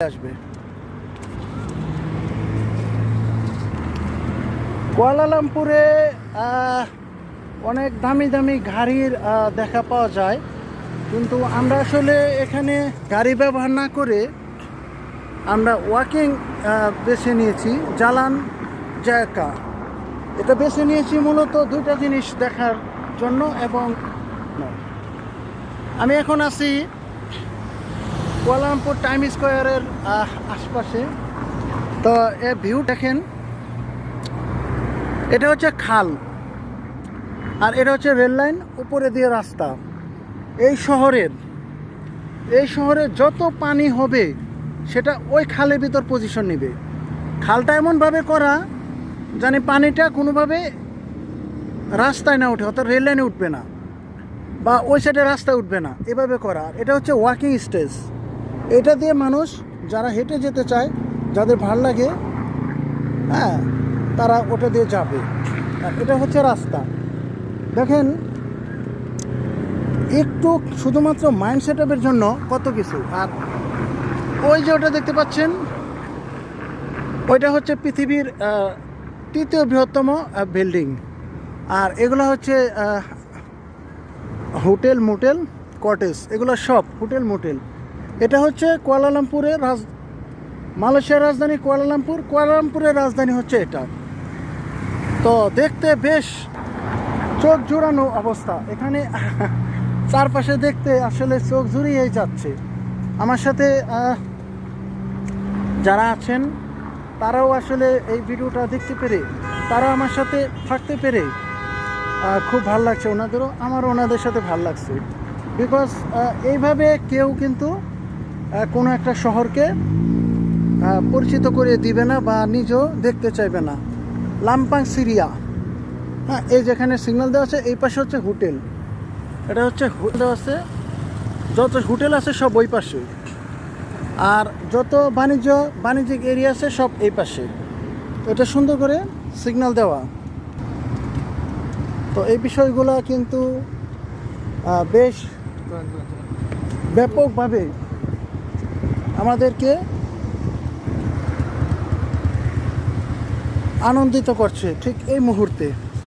আসবে। কুয়ালালামপুরে অনেক দামি দামি গাড়ির দেখা পাওয়া যায়, কিন্তু আমরা আসলে এখানে গাড়ি ব্যবহার না করে আমরা ওয়াকিং বেছে নিয়েছি। জালান জায়গা এটা বেছে নিয়েছি মূলত দুইটা জিনিস দেখার জন্য। এবং আমি এখন আছি কুয়ালালামপুর টাইম স্কোয়ারের আশপাশে। তো এ ভিউ দেখেন, এটা হচ্ছে খাল আর এটা হচ্ছে রেল লাইন, উপরে দিয়ে রাস্তা। এই শহরে যত পানি হবে সেটা ওই খালের ভিতর পজিশন নেবে। খালটা এমনভাবে করা জানি পানিটা কোনোভাবে রাস্তায় না উঠে, অর্থাৎ রেল লাইনে উঠবে না বা ওই সাইডে রাস্তায় উঠবে না, এভাবে করা। এটা হচ্ছে ওয়াকিং স্টেজ। এটা দিয়ে মানুষ যারা হেঁটে যেতে চায়, যাদের ভাল লাগে, হ্যাঁ, তারা ওটা দিয়ে যাবে। আর এটা হচ্ছে রাস্তা। দেখেন, একটু শুধুমাত্র মাইন্ড সেট আপের জন্য কত কিছু। আর ওই যে ওটা দেখতে পাচ্ছেন, ওইটা হচ্ছে পৃথিবীর তৃতীয় বৃহত্তম বিল্ডিং। আর এগুলো হচ্ছে হোটেল, মোটেল, কটেজ, এগুলো সব হোটেল, মোটেল। এটা হচ্ছে কুয়ালালামপুরের মালয়েশিয়ার রাজধানী কুয়ালালামপুরের রাজধানী হচ্ছে এটা। তো দেখতে বেশ চোখ জুড়ানো অবস্থা। এখানে চারপাশে দেখতে আসলে চোখ জুড়িয়েই যাচ্ছে। আমার সাথে যারা আছেন তারাও আসলে এই ভিডিওটা দেখতে পেরে, তারা আমার সাথে থাকতে পেরে খুব ভাল লাগছে ওনাদেরও, আমারও ওনাদের সাথে ভাল লাগছে। বিকজ এইভাবে কেউ কিন্তু কোনো একটা শহরকে পরিচিত করে দিবে না বা নিজেও দেখতে চাইবে না। লাম্পাং সিরিয়া, হ্যাঁ, এই যেখানে সিগন্যাল দেওয়া আছে, এই পাশে হচ্ছে হোটেল। এটা হচ্ছে হোটেল দেওয়া আছে, যত হোটেল আছে সব ওই পাশে, আর যত বাণিজ্যিক এরিয়া আছে সব এই পাশে। এটা সুন্দর করে সিগন্যাল দেওয়া। তো এই বিষয়গুলো কিন্তু বেশ ব্যাপকভাবে আমাদেরকে আনন্দিত করছে ঠিক এই মুহূর্তে।